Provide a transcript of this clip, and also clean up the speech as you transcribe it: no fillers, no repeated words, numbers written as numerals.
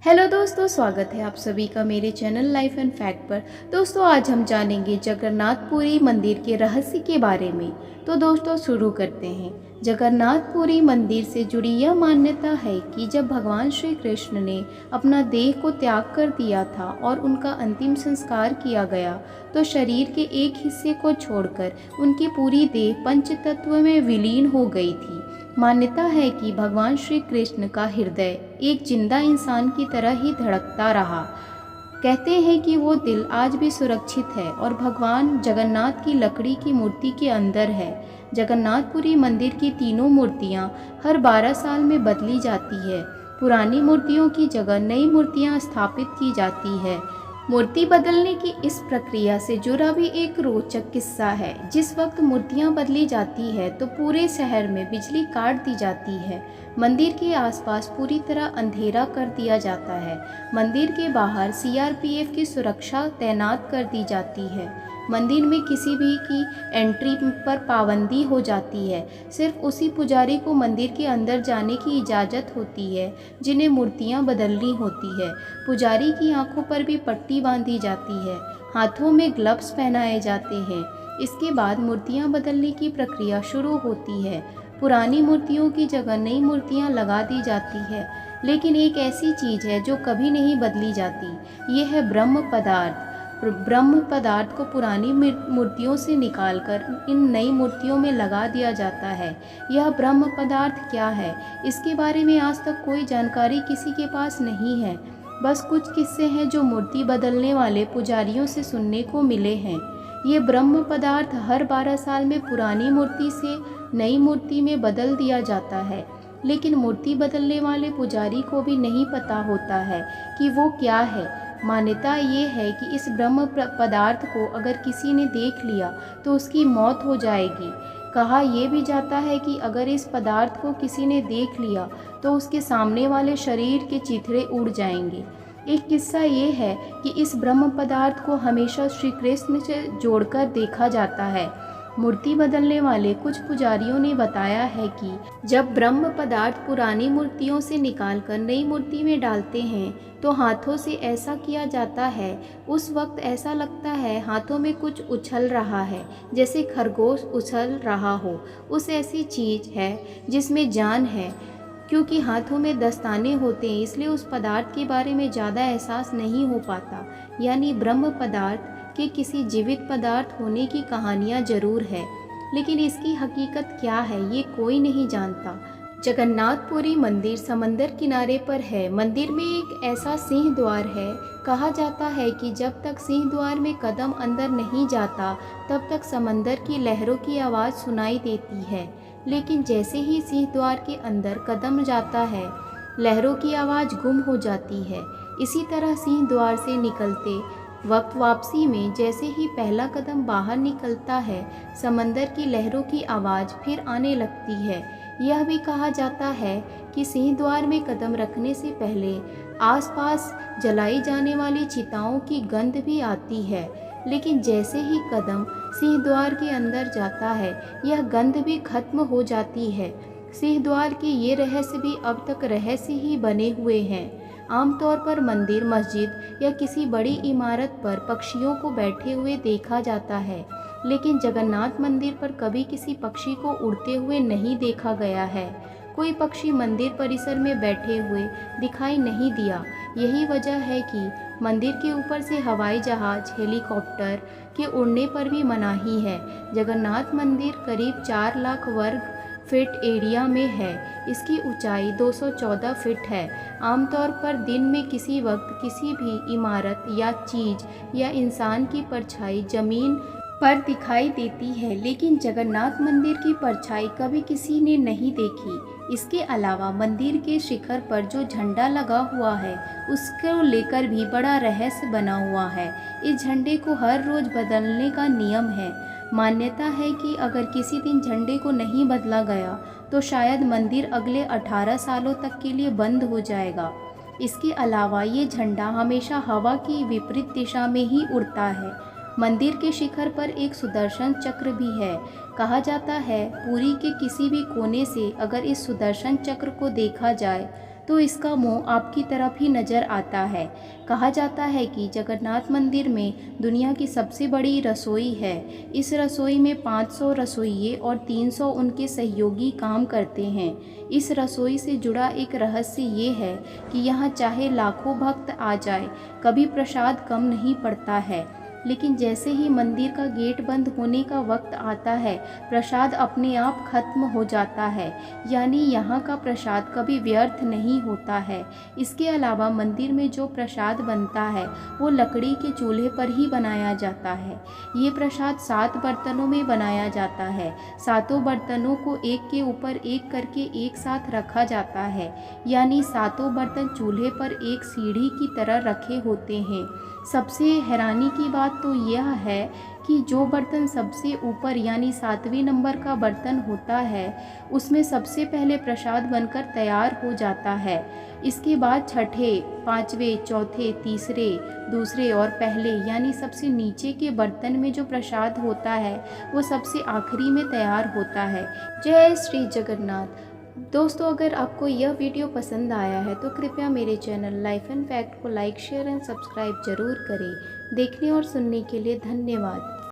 Hello दोस्तों, स्वागत है आप सभी का मेरे चैनल लाइफ एंड फैक्ट पर। दोस्तों, आज हम जानेंगे जगन्नाथपुरी मंदिर के रहस्य के बारे में। तो दोस्तों, शुरू करते हैं। जगन्नाथपुरी मंदिर से जुड़ी यह मान्यता है कि जब भगवान श्री कृष्ण ने अपना देह को त्याग कर दिया था और उनका अंतिम संस्कार किया गया, तो शरीर के एक हिस्से को छोड़कर उनकी पूरी देह पंचतत्व में विलीन हो गई थी। मान्यता है कि भगवान श्री कृष्ण का हृदय एक जिंदा इंसान की तरह ही धड़कता रहा। कहते हैं कि वो दिल आज भी सुरक्षित है और भगवान जगन्नाथ की लकड़ी की मूर्ति के अंदर है। जगन्नाथपुरी मंदिर की तीनों मूर्तियां हर 12 साल में बदली जाती है। पुरानी मूर्तियों की जगह नई मूर्तियां स्थापित की जाती है। मूर्ति बदलने की इस प्रक्रिया से जुड़ा भी एक रोचक किस्सा है। जिस वक्त मूर्तियां बदली जाती है तो पूरे शहर में बिजली काट दी जाती है। मंदिर के आसपास पूरी तरह अंधेरा कर दिया जाता है। मंदिर के बाहर सीआरपीएफ की सुरक्षा तैनात कर दी जाती है। मंदिर में किसी भी की एंट्री पर पाबंदी हो जाती है। सिर्फ उसी पुजारी को मंदिर के अंदर जाने की इजाज़त होती है जिन्हें मूर्तियां बदलनी होती है। पुजारी की आंखों पर भी पट्टी बांधी जाती है। हाथों में ग्लव्स पहनाए जाते हैं। इसके बाद मूर्तियां बदलने की प्रक्रिया शुरू होती है। पुरानी मूर्तियों की जगह नई मूर्तियां लगा दी जाती है। लेकिन एक ऐसी चीज़ है जो कभी नहीं बदली जाती, ये है ब्रह्म पदार्थ। ब्रह्म पदार्थ को पुरानी मूर्तियों से निकालकर इन नई मूर्तियों में लगा दिया जाता है। यह ब्रह्म पदार्थ क्या है, इसके बारे में आज तक कोई जानकारी किसी के पास नहीं है। बस कुछ किस्से हैं जो मूर्ति बदलने वाले पुजारियों से सुनने को मिले हैं। ये ब्रह्म पदार्थ हर 12 साल में पुरानी मूर्ति से नई मूर्ति में बदल दिया जाता है। लेकिन मूर्ति बदलने वाले पुजारी को भी नहीं पता होता है कि वो क्या है। मान्यता ये है कि इस ब्रह्म पदार्थ को अगर किसी ने देख लिया तो उसकी मौत हो जाएगी। कहा यह भी जाता है कि अगर इस पदार्थ को किसी ने देख लिया तो उसके सामने वाले शरीर के चिथड़े उड़ जाएंगे। एक किस्सा ये है कि इस ब्रह्म पदार्थ को हमेशा श्री कृष्ण से जोड़कर देखा जाता है। मूर्ति बदलने वाले कुछ पुजारियों ने बताया है कि जब ब्रह्म पदार्थ पुरानी मूर्तियों से निकालकर नई मूर्ति में डालते हैं तो हाथों से ऐसा किया जाता है। उस वक्त ऐसा लगता है हाथों में कुछ उछल रहा है, जैसे खरगोश उछल रहा हो। उस ऐसी चीज़ है जिसमें जान है। क्योंकि हाथों में दस्ताने होते हैं इसलिए उस पदार्थ के बारे में ज़्यादा एहसास नहीं हो पाता। यानी ब्रह्म पदार्थ के किसी जीवित पदार्थ होने की कहानियाँ जरूर है, लेकिन इसकी हकीकत क्या है ये कोई नहीं जानता। जगन्नाथपुरी मंदिर समंदर किनारे पर है। मंदिर में एक ऐसा सिंह द्वार है। कहा जाता है कि जब तक सिंह द्वार में कदम अंदर नहीं जाता तब तक समंदर की लहरों की आवाज़ सुनाई देती है। लेकिन जैसे ही सिंह द्वार के अंदर कदम जाता है लहरों की आवाज़ गुम हो जाती है। इसी तरह सिंह द्वार से निकलते वक्त वापसी में जैसे ही पहला कदम बाहर निकलता है समंदर की लहरों की आवाज़ फिर आने लगती है। यह भी कहा जाता है कि सिंह द्वार में कदम रखने से पहले आसपास जलाई जाने वाली चिताओं की गंध भी आती है। लेकिन जैसे ही कदम सिंह द्वार के अंदर जाता है यह गंध भी खत्म हो जाती है। सिंह द्वार के ये रहस्य भी अब तक रहस्य ही बने हुए हैं। आमतौर पर मंदिर, मस्जिद या किसी बड़ी इमारत पर पक्षियों को बैठे हुए देखा जाता है, लेकिन जगन्नाथ मंदिर पर कभी किसी पक्षी को उड़ते हुए नहीं देखा गया है। कोई पक्षी मंदिर परिसर में बैठे हुए दिखाई नहीं दिया। यही वजह है कि मंदिर के ऊपर से हवाई जहाज, हेलीकॉप्टर के उड़ने पर भी मनाही है। जगन्नाथ मंदिर करीब 4 लाख वर्ग फीट एरिया में है। इसकी ऊंचाई 214 फीट है। आमतौर पर दिन में किसी वक्त किसी भी इमारत या चीज़ या इंसान की परछाई जमीन पर दिखाई देती है, लेकिन जगन्नाथ मंदिर की परछाई कभी किसी ने नहीं देखी। इसके अलावा मंदिर के शिखर पर जो झंडा लगा हुआ है उसको लेकर भी बड़ा रहस्य बना हुआ है। इस झंडे को हर रोज़ बदलने का नियम है। मान्यता है कि अगर किसी दिन झंडे को नहीं बदला गया तो शायद मंदिर अगले 18 सालों तक के लिए बंद हो जाएगा। इसके अलावा ये झंडा हमेशा हवा की विपरीत दिशा में ही उड़ता है। मंदिर के शिखर पर एक सुदर्शन चक्र भी है। कहा जाता है पुरी के किसी भी कोने से अगर इस सुदर्शन चक्र को देखा जाए तो इसका मुंह आपकी तरफ ही नज़र आता है। कहा जाता है कि जगन्नाथ मंदिर में दुनिया की सबसे बड़ी रसोई है। इस रसोई में 500 रसोइये और 300 उनके सहयोगी काम करते हैं। इस रसोई से जुड़ा एक रहस्य ये है कि यहाँ चाहे लाखों भक्त आ जाए, कभी प्रसाद कम नहीं पड़ता है। लेकिन जैसे ही मंदिर का गेट बंद होने का वक्त आता है, प्रसाद अपने आप खत्म हो जाता है। यानी यहाँ का प्रसाद कभी व्यर्थ नहीं होता है। इसके अलावा मंदिर में जो प्रसाद बनता है वो लकड़ी के चूल्हे पर ही बनाया जाता है। ये प्रसाद 7 बर्तनों में बनाया जाता है। सातों बर्तनों को एक के ऊपर एक करके एक साथ रखा जाता है। यानी सातों बर्तन चूल्हे पर एक सीढ़ी की तरह रखे होते हैं। सबसे हैरानी की बात तो यह है कि जो बर्तन सबसे ऊपर यानी 7वें नंबर का बर्तन होता है, उसमें सबसे पहले प्रसाद बनकर तैयार हो जाता है। इसके बाद छठे, 5वें, चौथे, तीसरे, दूसरे और पहले यानी सबसे नीचे के बर्तन में जो प्रसाद होता है वो सबसे आखिरी में तैयार होता है। जय श्री जगन्नाथ। दोस्तों, अगर आपको यह वीडियो पसंद आया है तो कृपया मेरे चैनल लाइफ एंड फैक्ट को लाइक, शेयर एंड सब्सक्राइब जरूर करें। देखने और सुनने के लिए धन्यवाद।